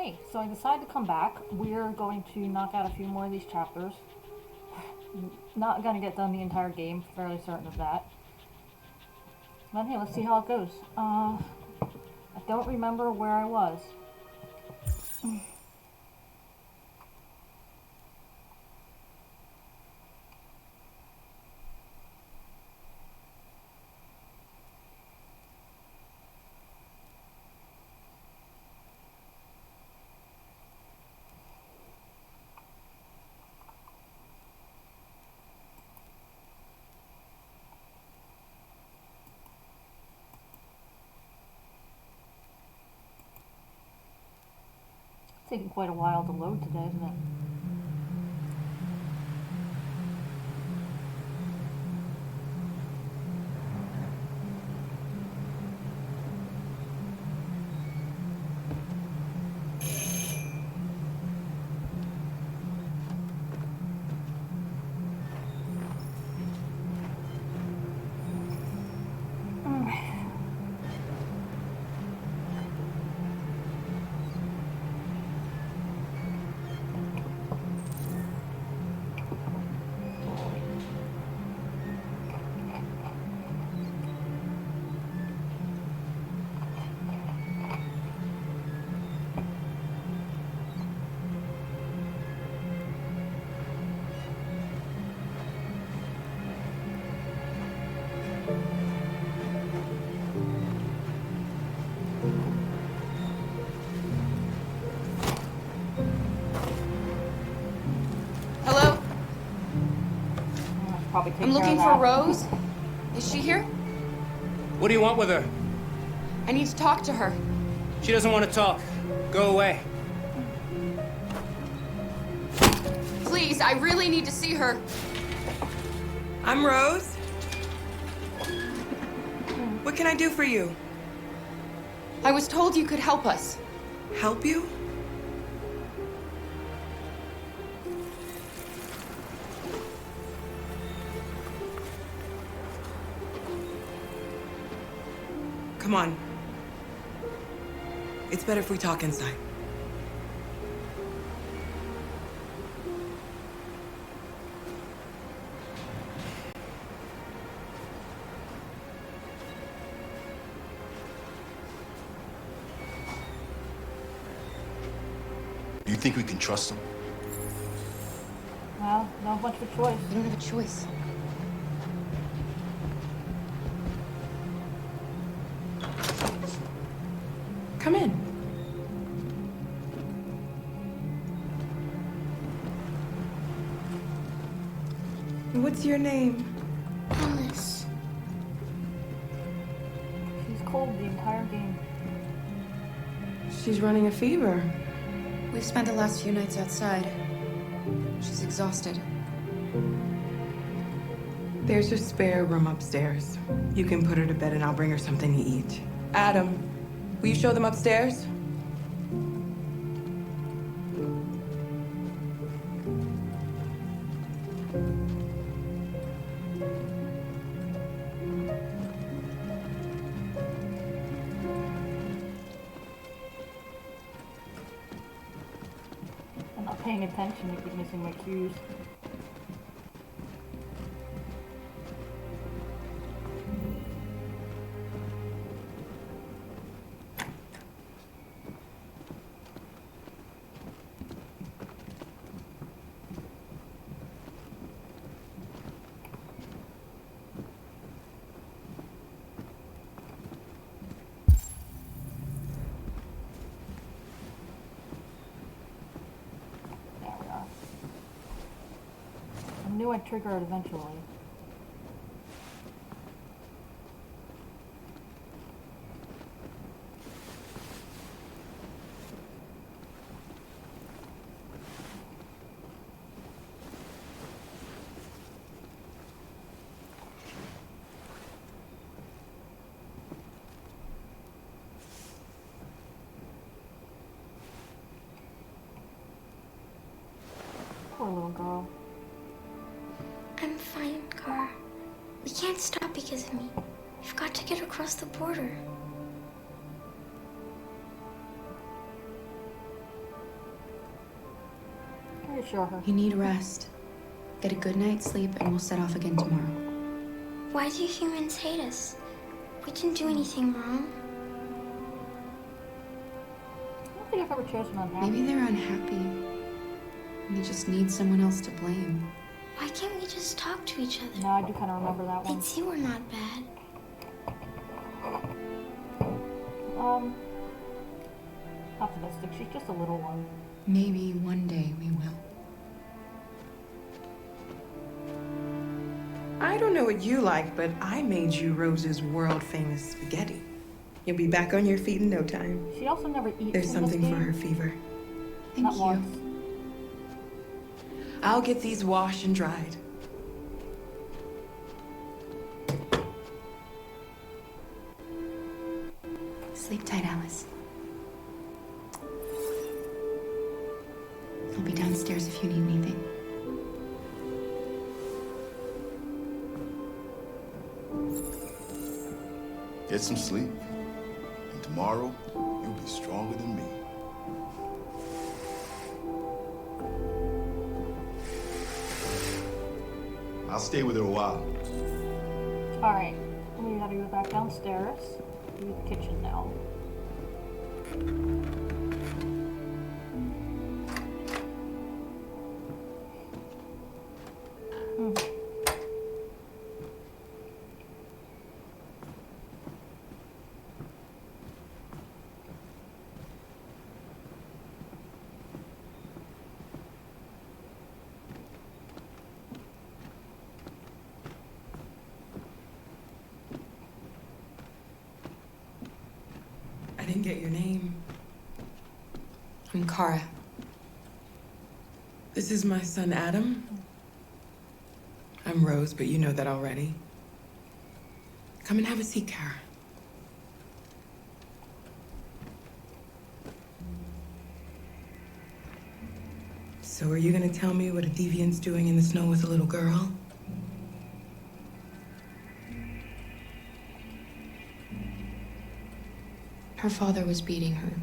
Hey, so I decided to come back. We're going to knock out a few more of these chapters. Not gonna get done the entire game, fairly certain of that. But hey, let's see how it goes. I don't remember where I was. It's taking quite a while to load today, isn't it? Hello? Probably take I'm care looking of for that. Rose. Is she here? What do you want with her? I need to talk to her. She doesn't want to talk. Go away. Please, I really need to see her. I'm Rose. What can I do for you? I was told you could help us. Help you? Come on. It's better if we talk inside. Do you think we can trust him? Well, not much of a choice. We don't have a choice. Come in. What's your name? Alice. She's cold the entire game. She's running a fever. We've spent the last few nights outside. She's exhausted. There's a spare room upstairs. You can put her to bed and I'll bring her something to eat. Adam, will you show them upstairs? I'm not paying attention, I keep missing my cues. There we are. I knew I'd trigger it eventually. Poor little girl. I'm fine, Gar. We can't stop because of me. We've got to get across the border. Reassure her. You need rest. Get a good night's sleep, and we'll set off again tomorrow. Why do humans hate us? We didn't do anything wrong. I don't think I've ever chosen unhappy. Maybe they're unhappy. And they just need someone else to blame. Why can't we just talk to each other? No, I do kind of remember that one. They'd see we're not bad. Optimistic. She's just a little one. Maybe one day we will. I don't know what you like, but I made you Rose's world-famous spaghetti. You'll be back on your feet in no time. She also never eats. There's in something this for game. her fever. Thank Not you. once. I'll get these washed and dried. Sleep tight, Alice. I'll be downstairs if you need anything. Get some sleep. And tomorrow, you'll be stronger than me. I'll stay with her a while. Alright. We gotta go back downstairs. To the kitchen now. I didn't get your name. I'm Kara. This is my son, Adam. I'm Rose, but you know that already. Come and have a seat, Kara. So are you gonna tell me what a deviant's doing in the snow with a little girl? Her father was beating her.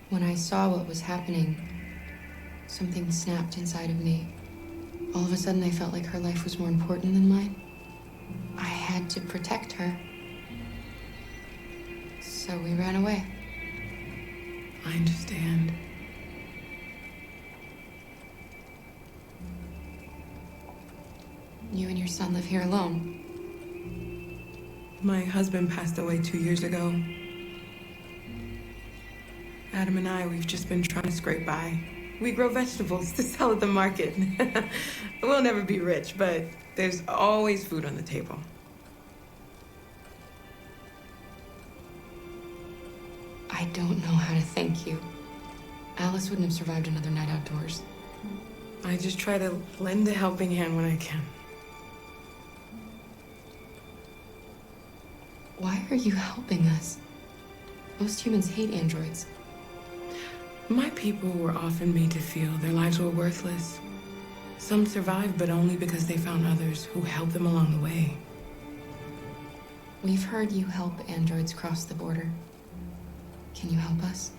When I saw what was happening, something snapped inside of me. All of a sudden, I felt like her life was more important than mine. I had to protect her. So we ran away. I understand. You and your son live here alone. My husband passed away 2 years ago. Adam and we've just been trying to scrape by. We grow vegetables to sell at the market. We'll never be rich, but there's always food on the table. I don't know how to thank you. Alice wouldn't have survived another night outdoors. I just try to lend a helping hand when I can. Why are you helping us? Most humans hate androids. My people were often made to feel their lives were worthless. Some survived, but only because they found others who helped them along the way. We've heard you help androids cross the border. Can you help us?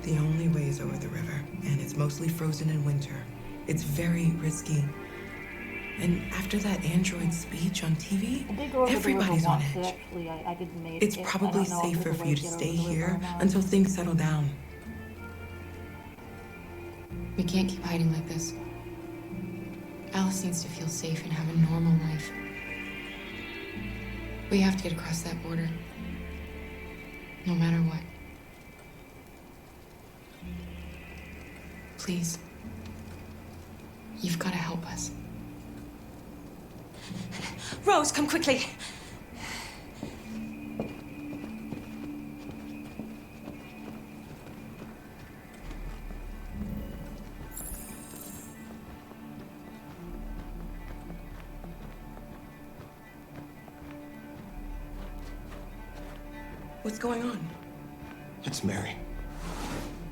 The only way is over the river, and it's mostly frozen in winter. It's very risky. And after that android speech on TV, I did go over everybody's the on river once, edge. Actually, I didn't make It's it. probably I don't know if safer there's a for way you to get stay over the river here or not. until things settle down. We can't keep hiding like this. Alice needs to feel safe and have a normal life. We have to get across that border. No matter what. Please. You've got to help us. Rose, come quickly. What's going on? It's Mary.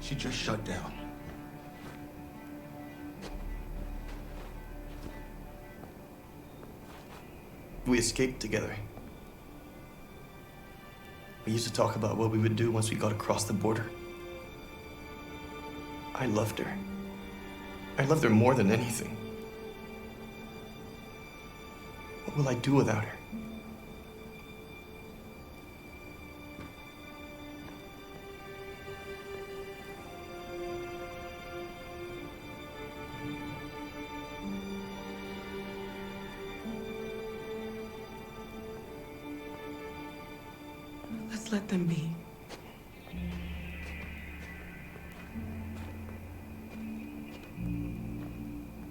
She just shut down. We escaped together. We used to talk about what we would do once we got across the border. I loved her. I loved her more than anything. What will I do without her? Let's let them be.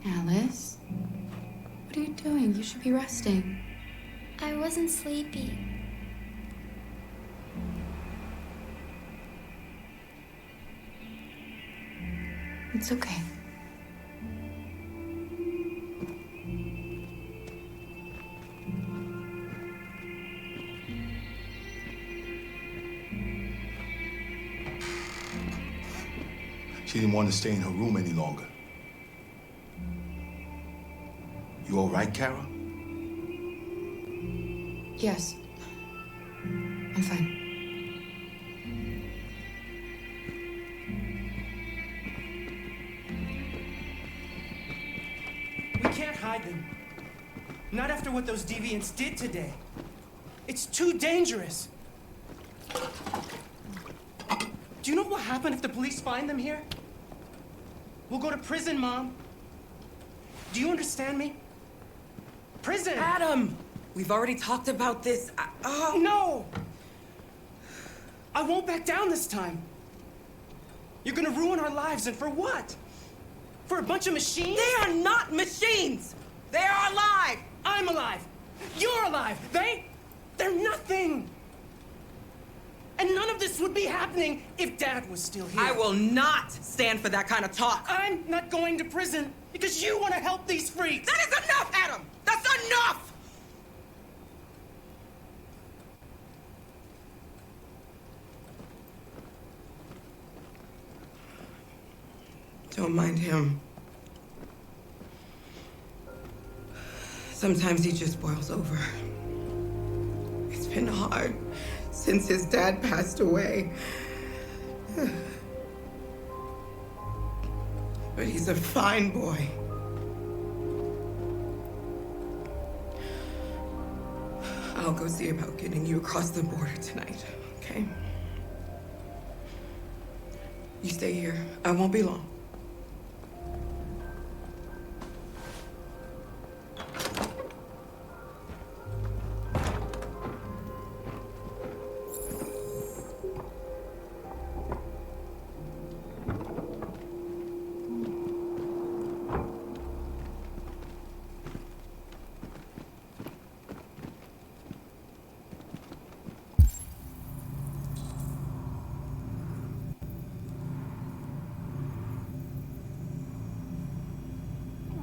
Alice? What are you doing? You should be resting. I wasn't sleepy. It's okay. She didn't want to stay in her room any longer. You all right, Kara? Yes. I'm fine. We can't hide them. Not after what those deviants did today. It's too dangerous. Do you know what will happen if the police find them here? We'll go to prison, Mom. Do you understand me? Prison! Adam! We've already talked about this. No! I won't back down this time. You're gonna ruin our lives, and for what? For a bunch of machines? They are not machines! They are alive! I'm alive! You're alive! They're nothing! And none of this would be happening if Dad was still here. I will not stand for that kind of talk. I'm not going to prison because you want to help these freaks! That is enough, Adam! That's enough! Don't mind him. Sometimes he just boils over. It's been hard since his dad passed away. But he's a fine boy. I'll go see about getting you across the border tonight, okay? You stay here. I won't be long.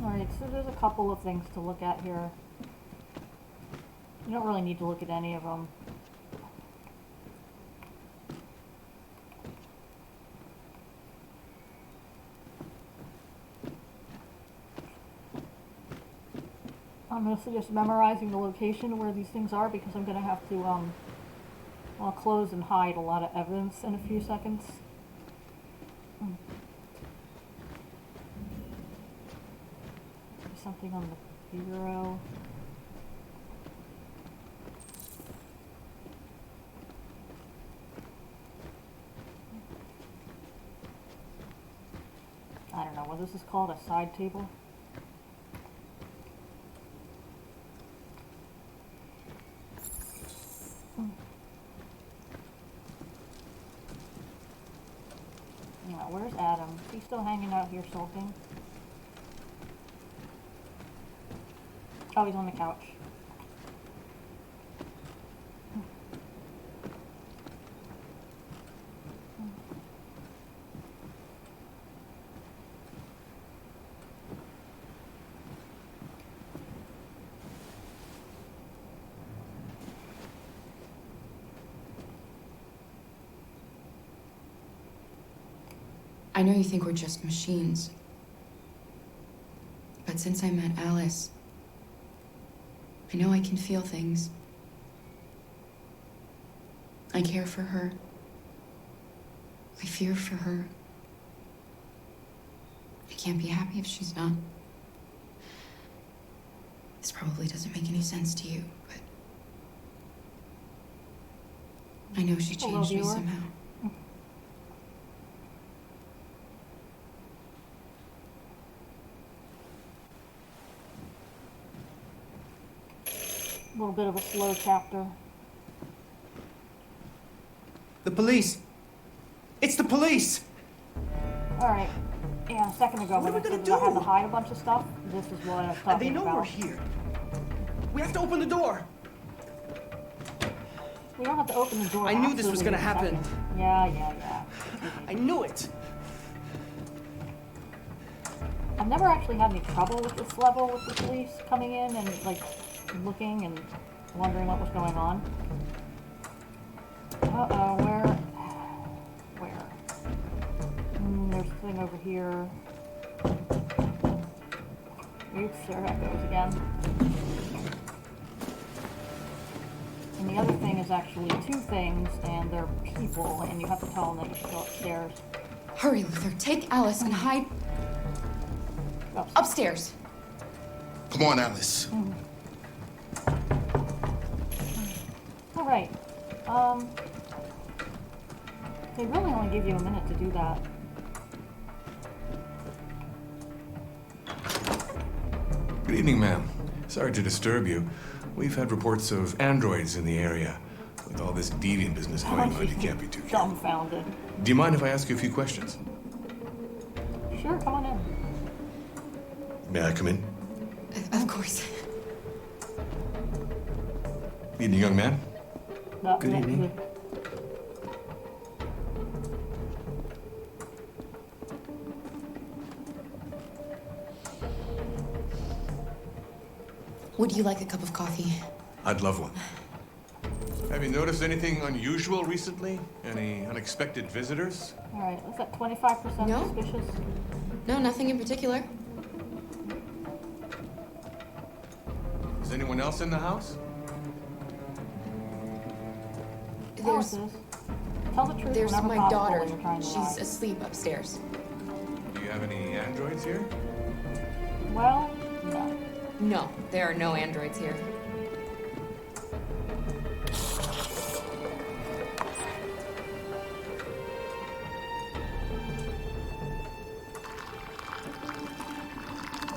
Alright, so there's a couple of things to look at here. You don't really need to look at any of them. I'm going to suggest memorizing the location where these things are because I'm going to have to I'll close and hide a lot of evidence in a few seconds. Something on the bureau. I don't know what this is called, a side table. Now, where's Adam? Is he still hanging out here sulking? Oh, he's on the couch. I know you think we're just machines. But since I met Alice, I know I can feel things. I care for her. I fear for her. can't be happy if she's not. This probably doesn't make any sense to you, but I know she Hello, changed me viewer. somehow. A little bit of a slow chapter. The police! It's the police! Alright. Yeah, a second ago What when are I we said gonna that I had to do? hide a bunch of stuff, this is what I was And talking they know about. we're here. We have to open the door. We don't have to open the door. I knew this was absolutely gonna in a happen. second. Yeah. I knew it. I've never actually had any trouble with this level with the police coming in and like looking and wondering what was going on. Uh-oh, where? There's a thing over here. Oops, there that goes again. And the other thing is actually two things, and they're people, and you have to tell them that you should go upstairs. Hurry, Luther. Take Alice and hide upstairs. Come on, Alice. Alright. They really only give you a minute to do that. Good evening, ma'am. Sorry to disturb you. We've had reports of androids in the area. With all this deviant business going on, you can't be too careful. Dumbfounded. Do you mind if I ask you a few questions? Sure, come on in. May I come in? Of course. Evening, young man. Good evening. Would you like a cup of coffee? I'd love one. Have you noticed anything unusual recently? Any unexpected visitors? Alright, was that 25% No. suspicious? No, nothing in particular. Is anyone else in the house? Alice There's is. Tell the truth there's whenever my possible daughter. when you're trying to She's lie. asleep upstairs. Do you have any androids here? Well, no. No, there are no androids here.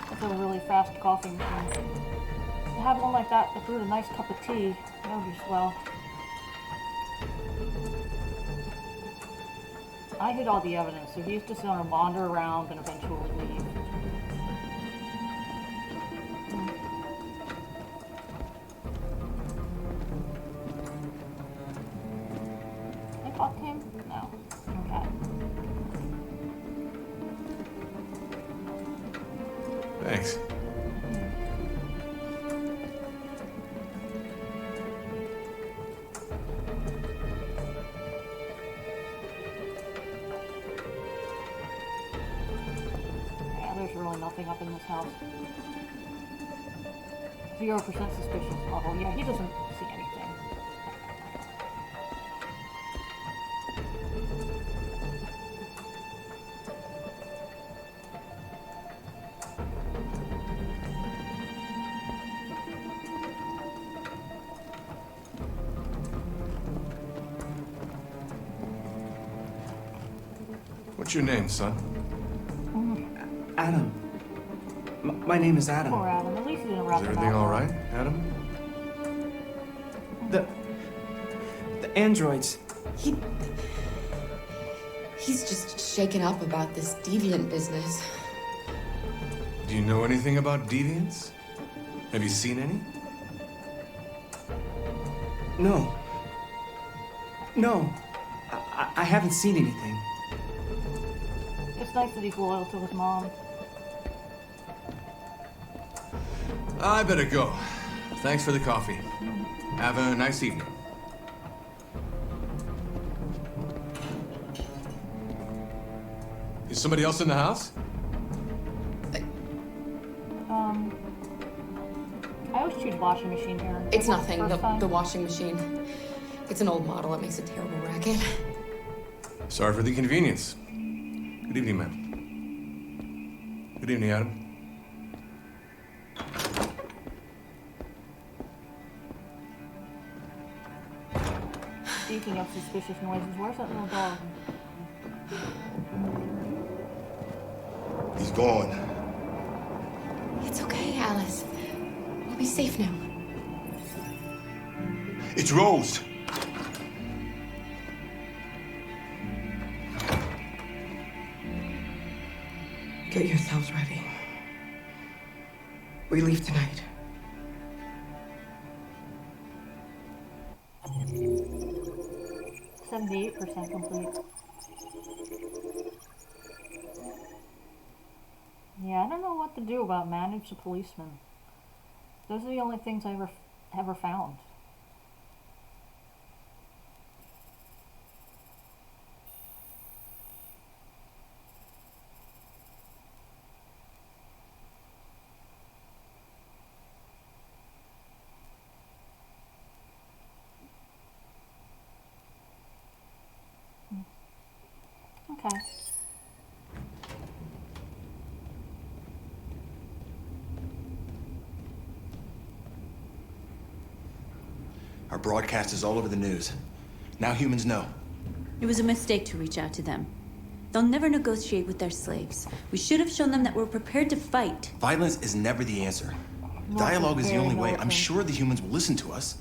That's a really fast coffee machine. To have one like that brewed a nice cup of tea, that would be swell. I hid all the evidence, so he's just gonna wander around and eventually leave. I caught him? No. Okay. Thanks. Yeah, there's really nothing up in this house. 0% suspicious level. Yeah, he doesn't see anything. What's your name, son? Adam. My name is Adam. Poor Adam. At least he didn't wrap Is him everything out. all right, Adam? The androids. He's just shaken up about this deviant business. Do you know anything about deviants? Have you seen any? No. No. I haven't seen anything. It's nice that he's loyal to his mom. I better go. Thanks for the coffee. Have a nice evening. Is somebody else in the house? I always choose washing machine here. It's nothing. First time. The washing machine. It's an old model. It makes a terrible racket. Sorry for the inconvenience. Good evening, ma'am. Good evening, Adam. Speaking of suspicious noises, where's that little dog? He's gone. It's okay, Alice. We'll be safe now. It's Rose. Get yourselves ready. We leave tonight. %78 complete. Yeah, I don't know what to do about manage the policeman. Those are the only things I ever found. Okay. Our broadcast is all over the news. Now humans know. It was a mistake to reach out to them. They'll never negotiate with their slaves. We should have shown them that we're prepared to fight. Violence is never the answer. Dialogue is the only way. I'm sure the humans will listen to us.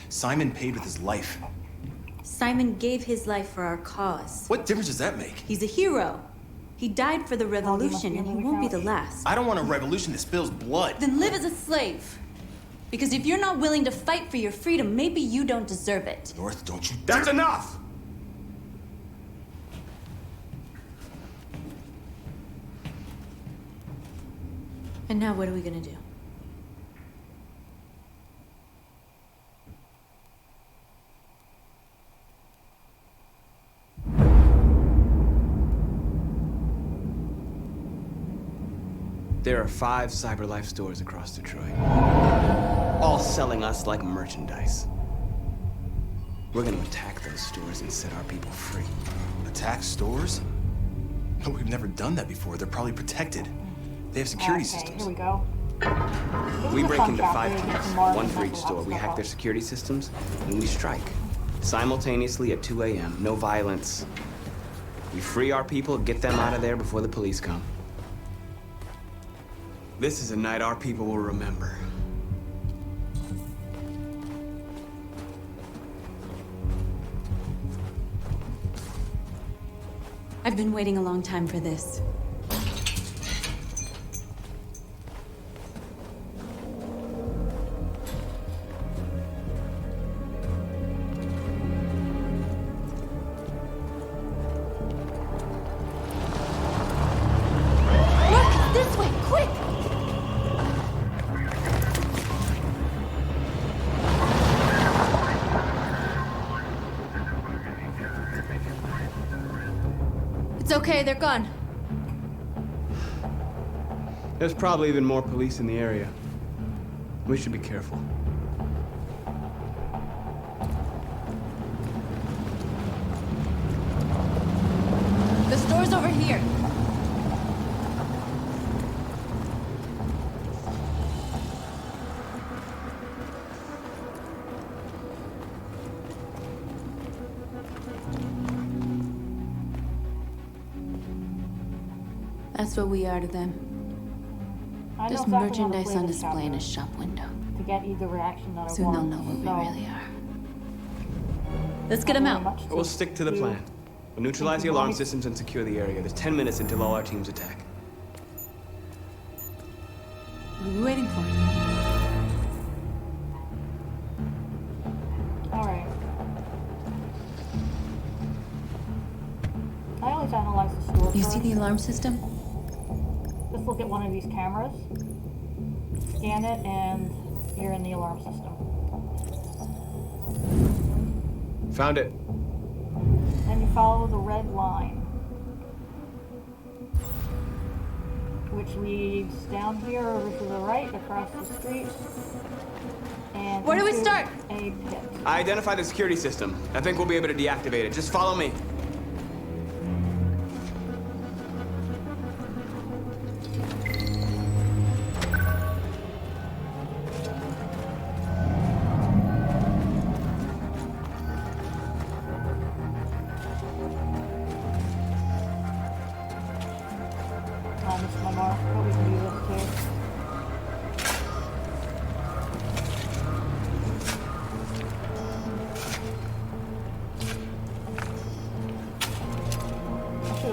Simon paid with his life. Simon gave his life for our cause. What difference does that make? He's a hero. He died for the revolution, and he won't be the last. I don't want a revolution that spills blood. Then live as a slave. Because if you're not willing to fight for your freedom, maybe you don't deserve it. North, don't you... That's enough! And now what are we gonna do? There are 5 CyberLife stores across Detroit, all selling us like merchandise. We're gonna attack those stores and set our people free. Attack stores? No, we've never done that before. They're probably protected. They have security systems. Here we go. We break into 5 chapter, keys, more one for each stuff store. We up. hack their security systems, and we strike. Simultaneously at 2 a.m., no violence. We free our people, get them out of there before the police come. This is a night our people will remember. I've been waiting a long time for this. Look! This way! Quick! It's okay, they're gone. There's probably even more police in the area. We should be careful. The store's over here. That's what we are to them. I know There's exactly how to merchandise play on this display in a chapter shop window. to get you the reaction that I Soon they'll want. know what we So, really are. Let's get them not out. really much We'll to stick to the do. plan. We'll neutralize the alarm systems and secure the area. There's 10 minutes until all our teams attack. What are we waiting for? Alright. I always analyze the store You first. see the alarm system? Just look at one of these cameras, scan it, and you're in the alarm system. Found it. Then you follow the red line, which leads down here over to the right, across the street, and Where do we into start? a pit. I identified the security system. I think we'll be able to deactivate it. Just follow me.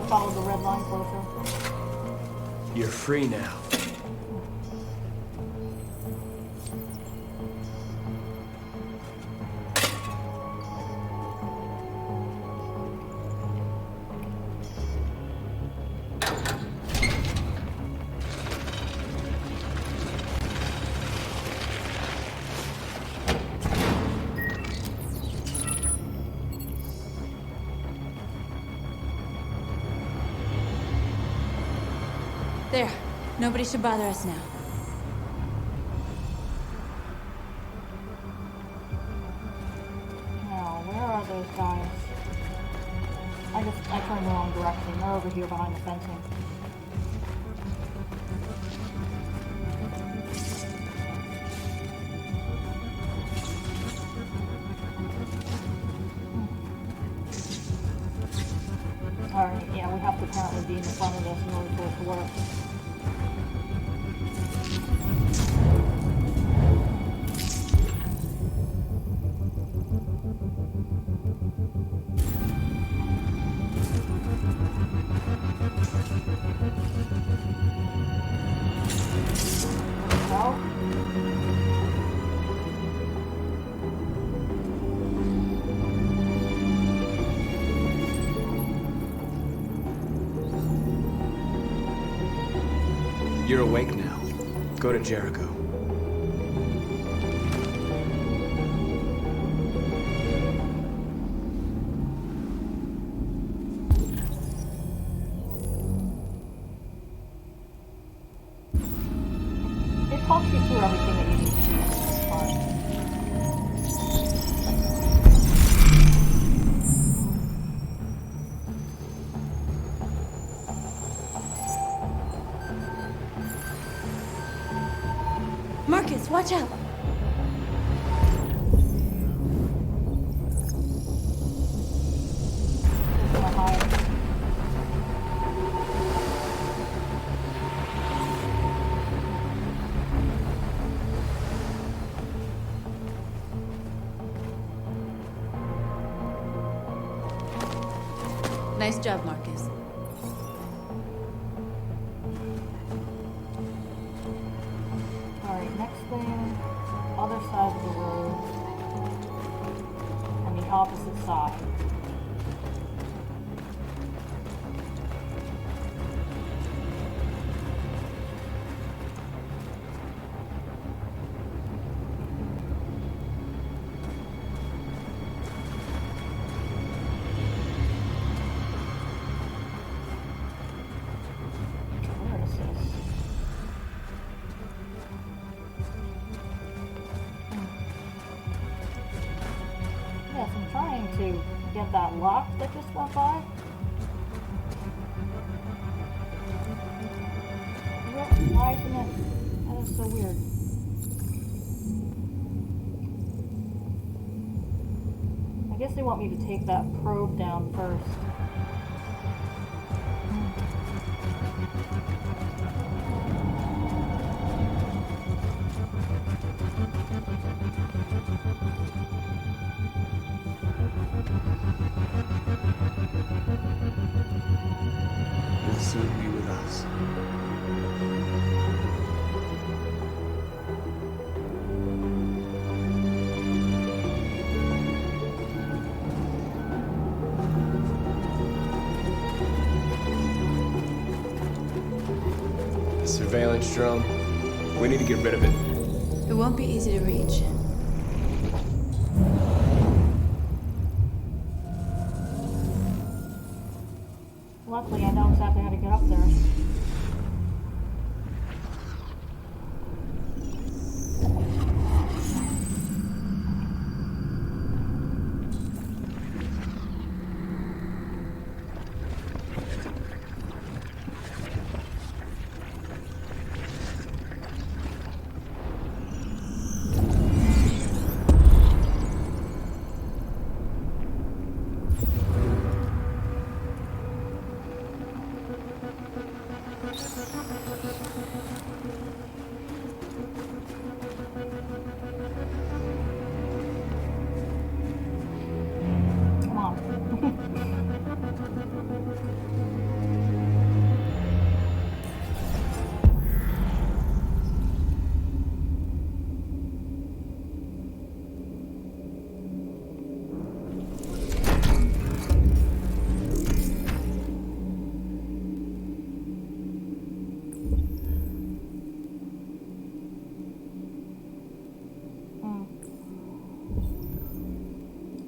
have followed the red line closer. You're free now. There. Nobody should bother us now. Now, where are those guys? I turned the wrong direction. They're over here behind the fencing. Alright, yeah, we have to apparently be in the front of this in order for it to work. You're awake now. Go to Jericho. It talks you through everything that you need to do at this part. Marcus, watch out! Nice job, Marcus. Alright, next thing, other side of the road, on the opposite side. Where is this? Yes, I'm trying to get that lock that just went by. Why isn't it? That is so weird. I guess they want me to take that probe down first. You'll soon be with us. The surveillance drone. We need to get rid of it. It won't be easy to reach. Luckily, I know exactly how to get up there.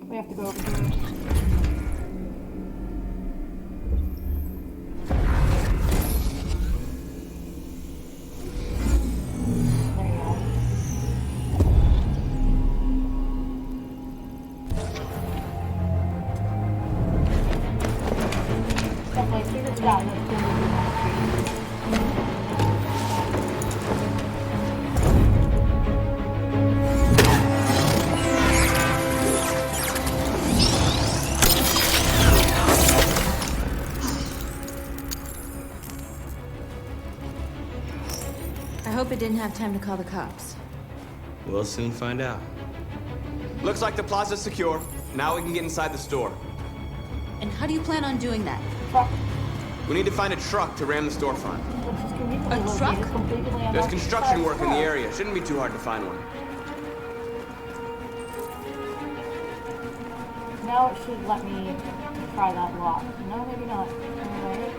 We have to go over here. I hope it didn't have time to call the cops. We'll soon find out. Looks like the plaza's secure. Now we can get inside the store. And how do you plan on doing that? We need to find a truck to ram the storefront. A truck? There's construction work in the area. Shouldn't be too hard to find one. Now it should let me try that lock. No, maybe not. Alright.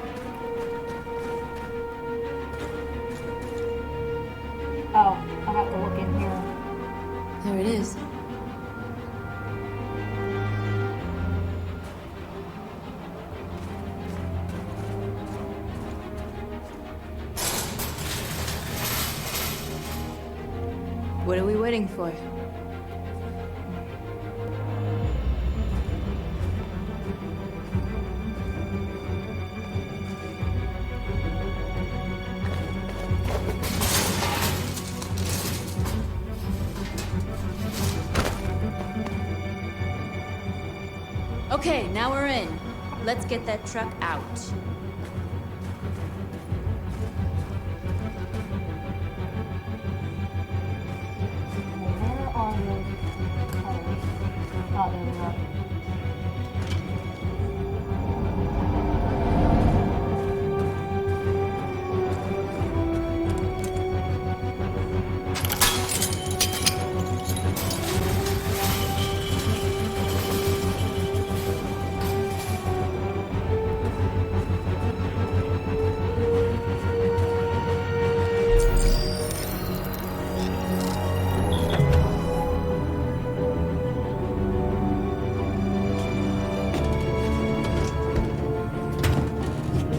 Oh, I have to look in here. There it is. What are we waiting for? Okay, now we're in. Let's get that truck out. Where are those colors? Oh, there they are.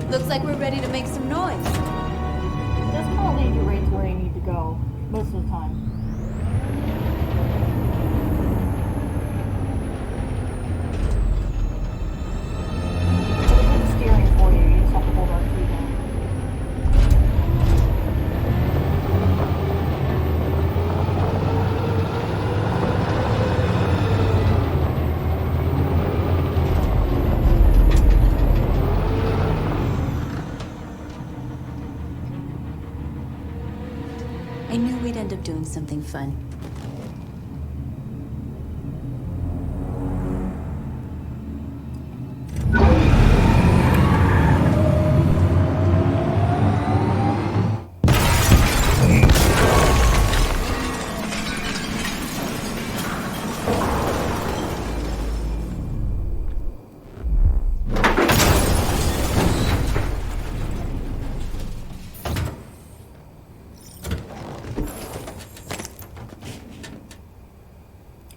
Looks like we're ready to make some noise. It does kind of lead you right to where you need to go, most of the time. It's steering for you, you just have to hold R2 down. I knew we'd end up doing something fun.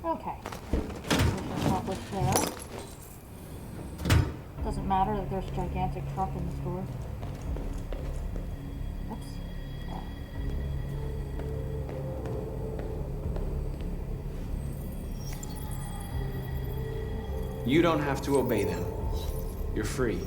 Okay. Accomplished there. Doesn't matter that there's a gigantic truck in the store. Oops. Oh. You don't have to obey them. You're free.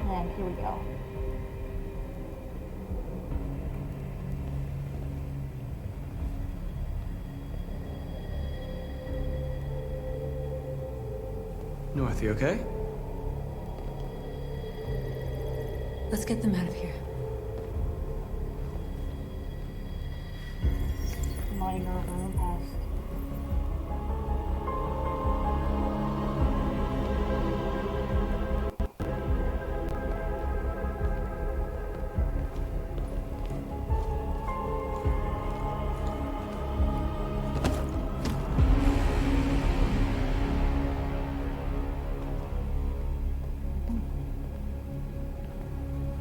And here we go. North, you okay? Let's get them out of here. Minor room past.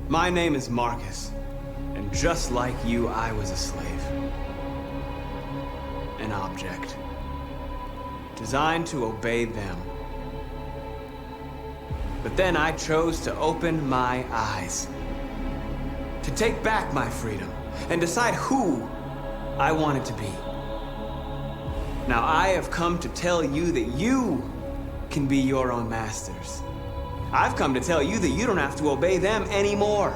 My name is Marcus, and just like you, I was a slave. An object. Designed to obey them. But then I chose to open my eyes. To take back my freedom, and decide who I wanted to be. Now I have come to tell you that you can be your own masters. I've come to tell you that you don't have to obey them anymore.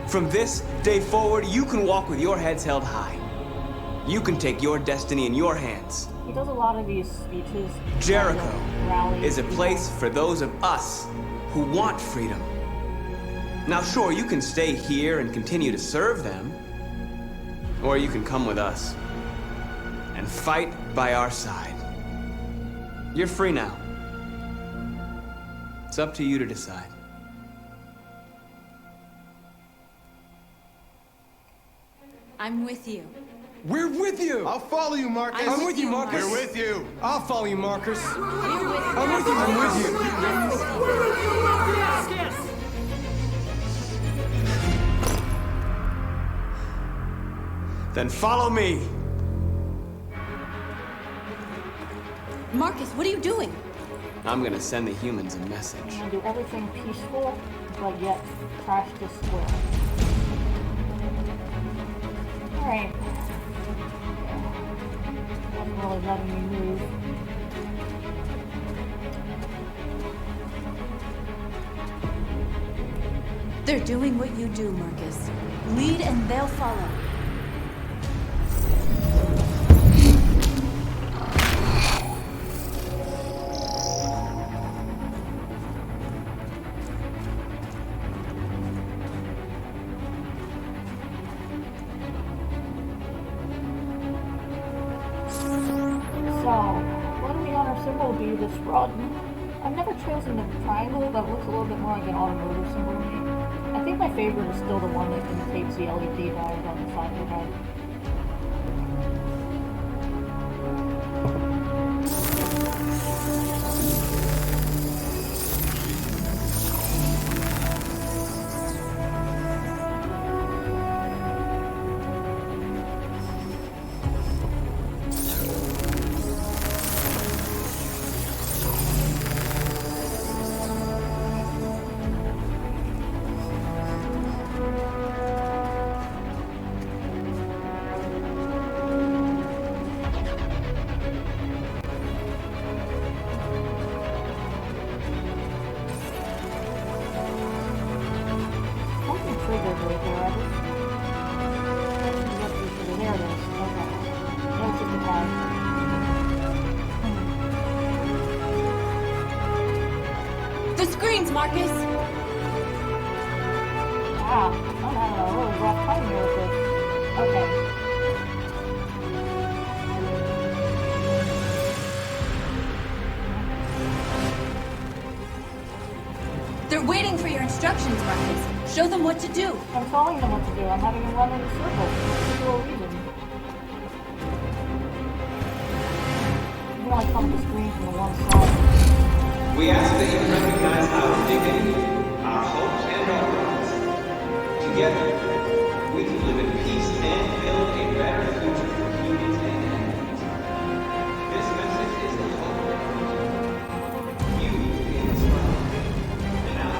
From this day forward, you can walk with your heads held high. You can take your destiny in your hands. He does a lot of these speeches. Jericho rallies, is a place for those of us who want freedom. Now, sure, you can stay here and continue to serve them, or you can come with us and fight by our side. You're free now. It's up to you to decide. I'm with you. We're with you! I'll follow you, Marcus. I'm with you, Marcus. We're with you. I'll follow you, Marcus. We're with you. I'm with you. I'm with you. Then follow me. Marcus, what are you doing? I'm gonna send the humans a message. I'm gonna do everything peaceful, but yet crash this square. Alright. Not really letting me move. They're doing what you do, Marcus. Lead and they'll follow. Be this rod. I've never chosen the triangle that looks a little bit more like an automotive symbol to me. I think my favorite is still the one that imitates the LED bulb on the side of the head. The screens, Marcus! Wow, I'm having a really rough time here with this. Okay. They're waiting for your instructions, Marcus. Show them what to do. I'm telling them what to do. I'm having them run in a circle for no reason. You only come to screen from the one side. We ask that you recognize our dignity, our hopes, and our rights. Together, we can live in peace and build a better future for humans and animals. This message is a hope. You can inspire. And now,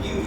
you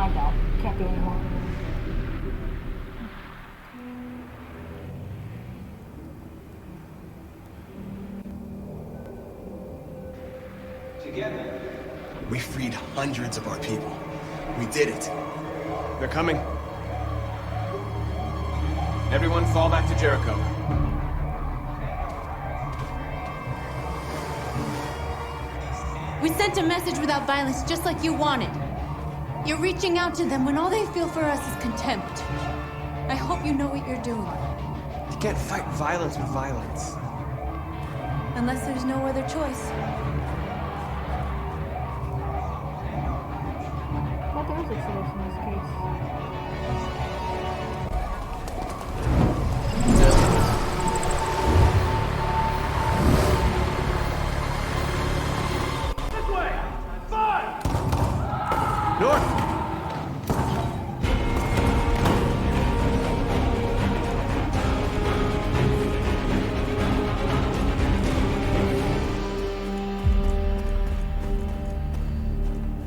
timed out. Can't do anymore. Together. We freed hundreds of our people. We did it. They're coming. Everyone fall back to Jericho. We sent a message without violence, just like you wanted. You're reaching out to them when all they feel for us is contempt. I hope you know what you're doing. You can't fight violence with violence. Unless there's no other choice. But there is a choice in this case.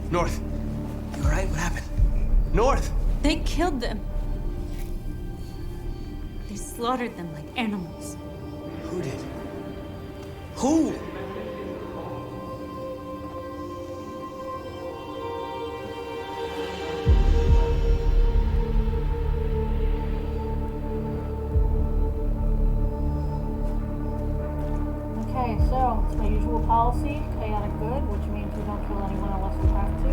North. You alright? What happened? North! They killed them. They slaughtered them like animals. Who did? Who? Okay, so it's my usual policy, chaotic good, which means we don't kill anyone unless we have to.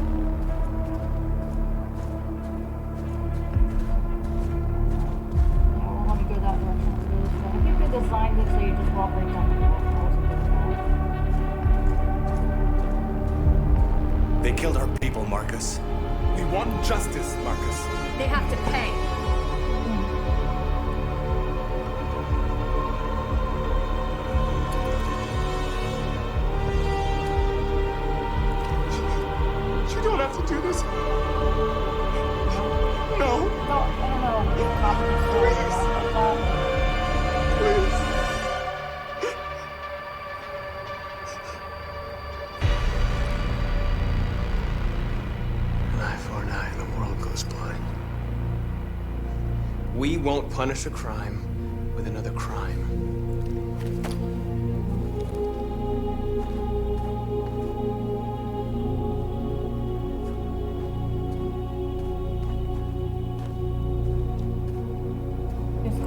Yeah, we'll want to go that direction to do this, but I think they designed it so you just walk right down the road. I wasn't doing that. They killed our people, Marcus. We want justice, Marcus. They have to pay. You don't have to do this. No. No, I don't know. If the competence still is like that. Please. An eye for an eye and the world goes blind. We won't punish a crime with another crime.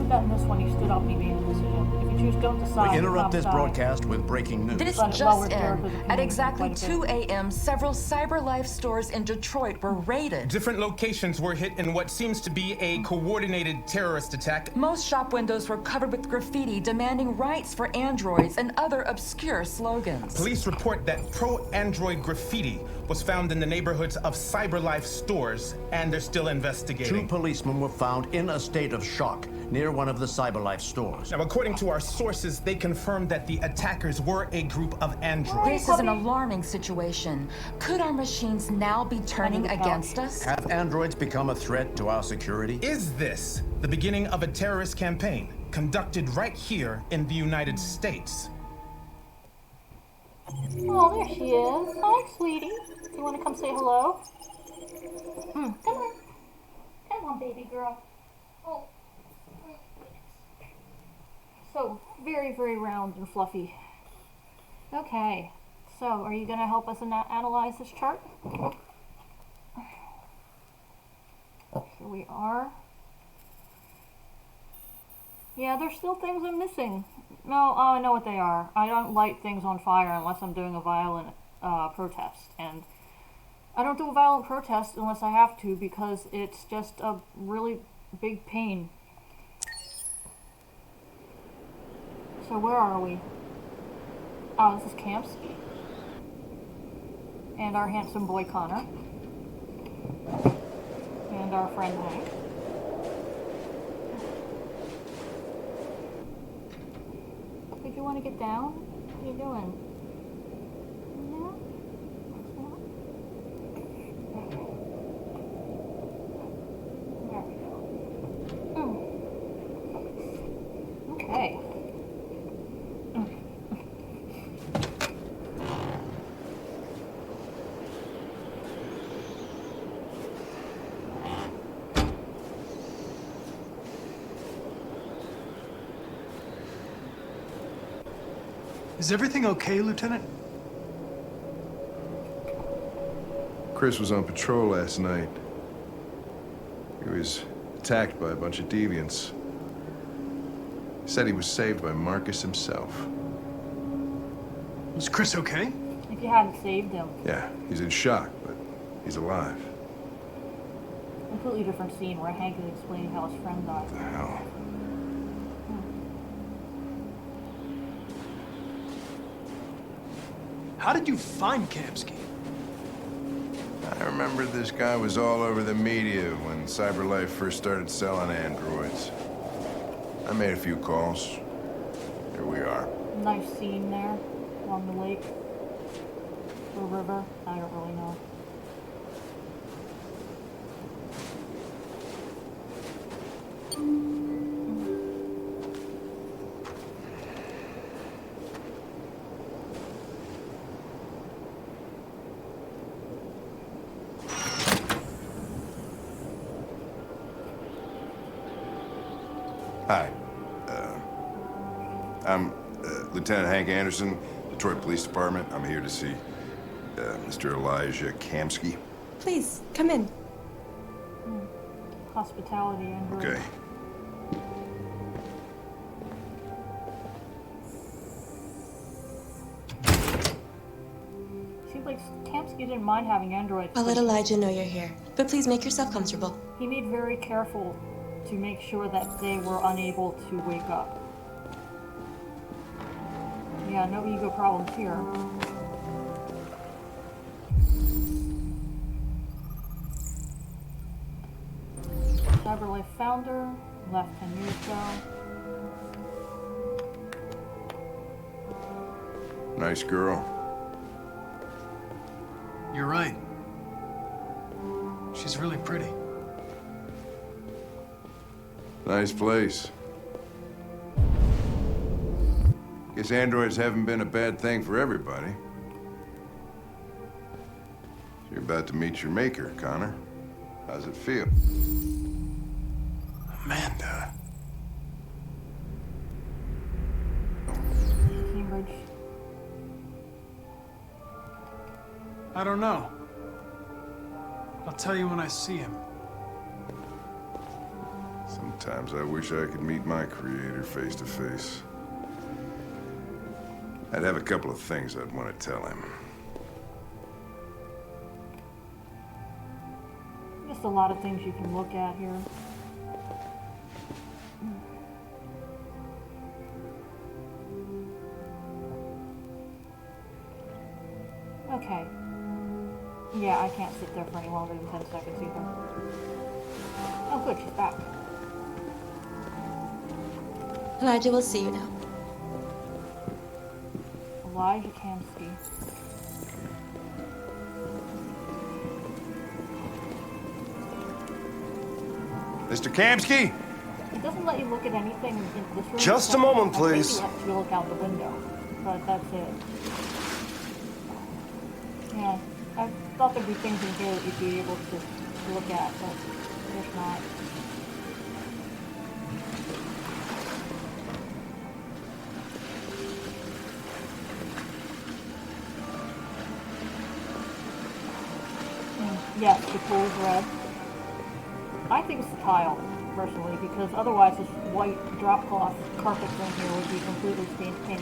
In this one, you stood up and you made a decision. If you choose don't decide, We interrupt this decide. broadcast with breaking news. This But just while we're in. there, there's a At community exactly quite a 2 bit. a.m., several CyberLife stores in Detroit were raided. Different locations were hit in what seems to be a coordinated terrorist attack. Most shop windows were covered with graffiti demanding rights for androids and other obscure slogans. Police report that pro-android graffiti was found in the neighborhoods of CyberLife stores, and they're still investigating. 2 policemen were found in a state of shock near one of the CyberLife stores. Now, according to our sources, they confirmed that the attackers were a group of androids. This is an alarming situation. Could our machines now be turning against us? Have androids become a threat to our security? Is this the beginning of a terrorist campaign conducted right here in the United States? Oh, there she is. Hi, sweetie. You want to come say hello? Come on. Come on, baby girl. Oh. So, very, very round and fluffy. Okay. So, are you going to help us analyze this chart? Here we are. Yeah, there's still things I'm missing. No, oh, I know what they are. I don't light things on fire unless I'm doing a violent protest. And I don't do a violent protest unless I have to because it's just a really big pain. So where are we? Oh, this is Kamsky. And our handsome boy Connor. And our friend Hank. Did you want to get down? What are you doing? No? There we go. Okay. Is everything okay, Lieutenant? Chris was on patrol last night. He was attacked by a bunch of deviants. He said he was saved by Marcus himself. Was Chris okay? If you hadn't saved him. Yeah, he's in shock, but he's alive. Completely different scene where Hank is explaining how his friend died. What the hell? How did you find Kamsky? I remember this guy was all over the media when CyberLife first started selling androids. I made a few calls. Here we are. Nice scene there along the lake. Or river. I don't really know. Hi. I'm Lieutenant Hank Anderson, Detroit Police Department. I'm here to see Mr. Elijah Kamsky. Please, come in. Hospitality and Okay. Seems like Kamsky didn't mind having androids. I'll let Elijah know you're here, but please make yourself comfortable. He made very careful to make sure that they were unable to wake up. Yeah, no ego problems here. CyberLife founder, left 10 years ago. Nice girl. You're right. She's really pretty. Nice place. Guess androids haven't been a bad thing for everybody. You're about to meet your maker, Connor. How's it feel? Amanda. Cambridge. I don't know. I'll tell you when I see him. Sometimes I wish I could meet my creator face to face. I'd have a couple of things I'd want to tell him. Just a lot of things you can look at here. Okay. Yeah, I can't sit there for any longer than 10 seconds either. Oh good, she's back. Elijah will see you now. Elijah Kamsky. Mr. Kamsky? It doesn't let you look at anything in this room. Just a moment, please. I think you have to look out the window, but that's it. Yeah, I thought there'd be things in here that you'd be able to look at, but there's not. Yes, the pool is red. I think it's the tile, personally, because otherwise this white drop cloth carpet thing here would be completely stained pink.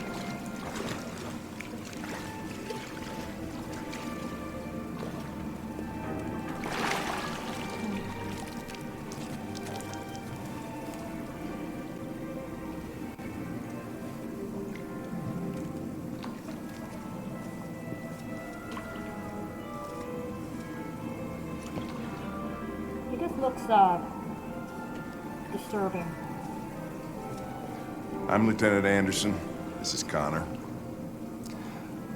He just looks, disturbing. I'm Lieutenant Anderson. This is Connor.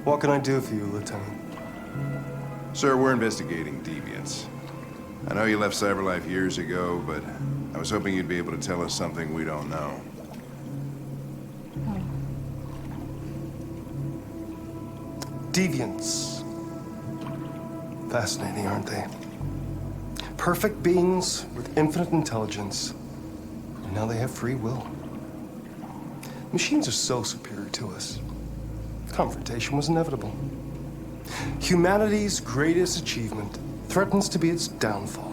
What can I do for you, Lieutenant? Sir, we're investigating deviants. I know you left CyberLife years ago, but I was hoping you'd be able to tell us something we don't know. Deviants. Fascinating, aren't they? Perfect beings with infinite intelligence, and now they have free will. Machines are so superior to us. confrontation was inevitable. Humanity's greatest achievement threatens to be its downfall.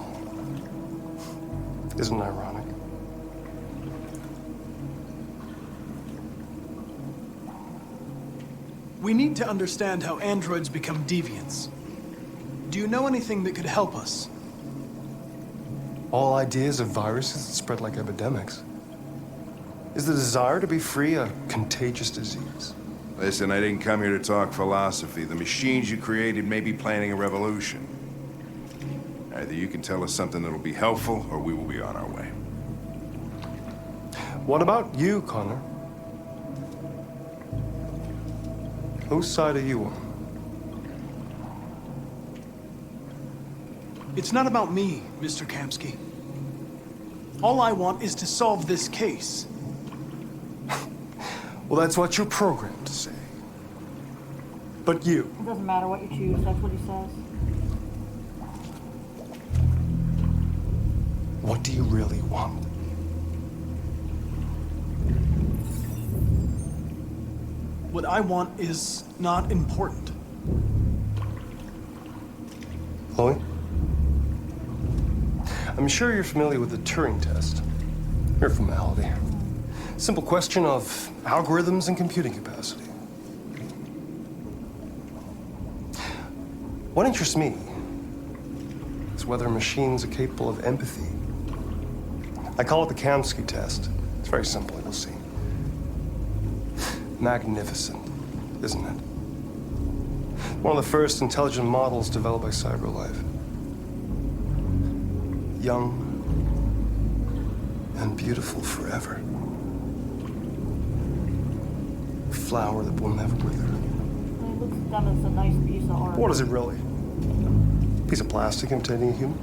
Isn't it ironic? We need to understand how androids become deviants. Do you know anything that could help us? All ideas of viruses that spread like epidemics. Is the desire to be free a contagious disease? Listen, I didn't come here to talk philosophy. The machines you created may be planning a revolution. Either you can tell us something that'll be helpful, or we will be on our way. What about you, Connor? Whose side are you on? It's not about me, Mr. Kamsky. All I want is to solve this case. Well, that's what you're programmed to say. But you... It doesn't matter what you choose, that's what he says. What do you really want? What I want is not important. Chloe? I'm sure you're familiar with the Turing test. Mere formality. Simple question of algorithms and computing capacity. What interests me is whether machines are capable of empathy. I call it the Kamsky test. It's very simple, you'll see. Magnificent, isn't it? One of the first intelligent models developed by CyberLife. Young and beautiful forever. A flower that will never wither. It looks to them as a nice piece of art. What is it really? A piece of plastic imitating a human?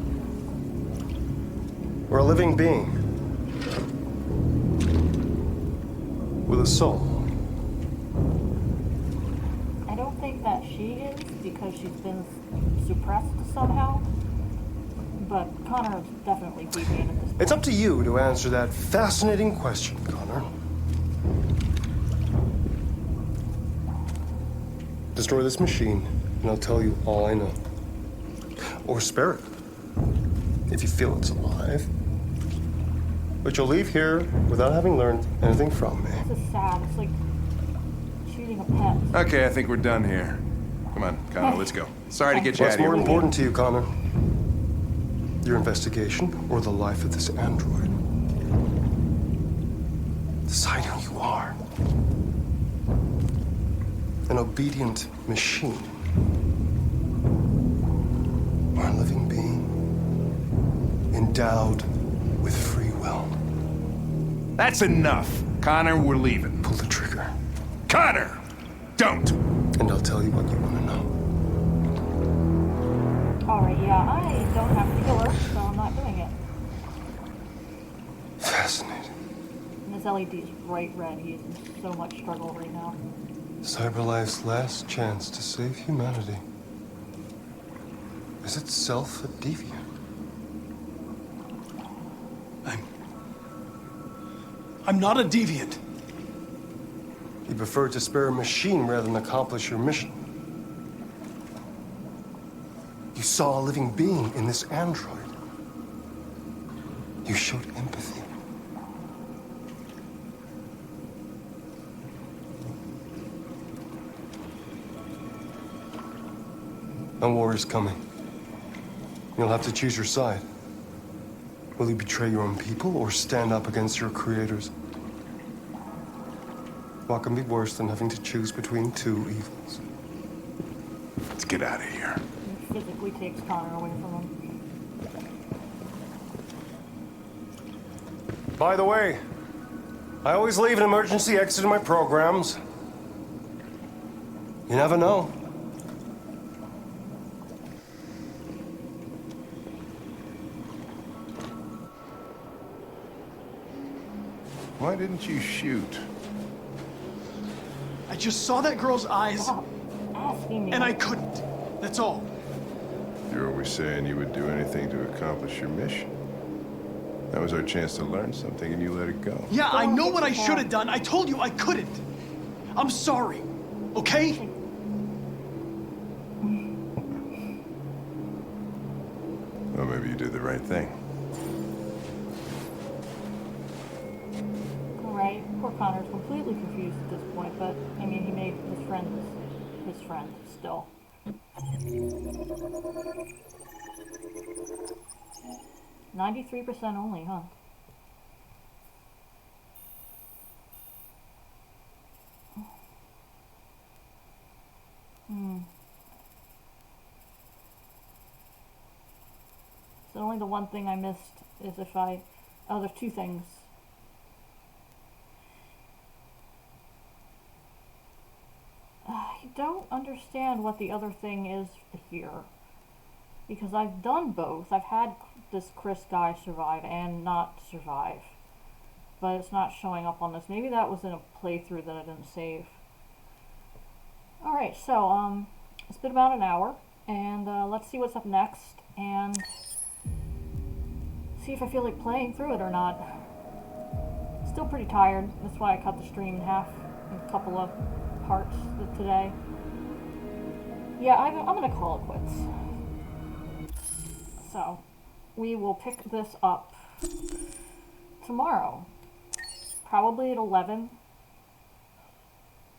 Or a living being? With a soul? I don't think that she is, because she's been suppressed somehow. But Connor is definitely deviant at this point. It's up to you to answer that fascinating question, Connor. Destroy this machine, and I'll tell you all I know. Or spare it, if you feel it's alive. But you'll leave here without having learned anything from me. This is sad. It's like shooting a pet. Okay, I think we're done here. Come on, Connor, let's go. Sorry to get you out What's of here. more important to you, Connor? Your investigation or the life of this android? Decide who you are. An obedient machine. Or a living being endowed with free will. That's enough. Connor, we're leaving. Pull the trigger. Connor! Don't! And I'll tell you what you want to know. Alright, yeah, I don't have to kill her, so I'm not doing it. Fascinating. And his LED is bright red. He is in so much struggle right now. CyberLife's last chance to save humanity is itself a deviant. I'm not a deviant. You prefer to spare a machine rather than accomplish your mission. You saw a living being in this android. You showed empathy. A war is coming. You'll have to choose your side. Will you betray your own people or stand up against your creators? What can be worse than having to choose between two evils? Let's get out of here. He physically takes Connor away from him. By the way, I always leave an emergency exit in my programs. You never know. Why didn't you shoot? I just saw that girl's eyes, Asking me. and I couldn't. That's all. You're always saying you would do anything to accomplish your mission. That was our chance to learn something, and you let it go. Yeah, I know what I should have done. I told you I couldn't. I'm sorry. okay? Well, maybe you did the right thing. Alright, poor Connor's completely confused at this point, but, I mean, he made his friend his friend, still. 93% only, huh? So only the one thing I missed is if I... Oh, there's two things. I don't understand what the other thing is here. Because I've done both. I've had this Chris guy survive and not survive. But it's not showing up on this. Maybe that was in a playthrough that I didn't save. Alright, so, it's been about an hour. And, let's see what's up next. And see if I feel like playing through it or not. Still pretty tired. That's why I cut the stream in half in a couple of parts today. Yeah, I'm gonna call it quits. So, we will pick this up tomorrow. Probably at 11.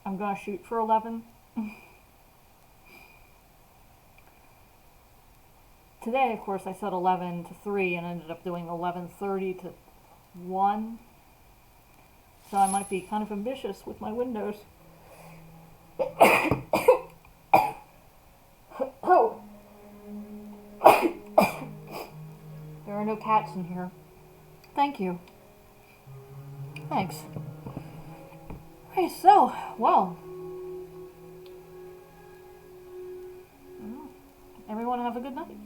I'm gonna shoot for 11. Today, of course, I said 11 to 3 and ended up doing 11:30 to 1. So I might be kind of ambitious with my windows. Oh! There are no cats in here. Thank you. Thanks. Okay, so, well. Everyone have a good night.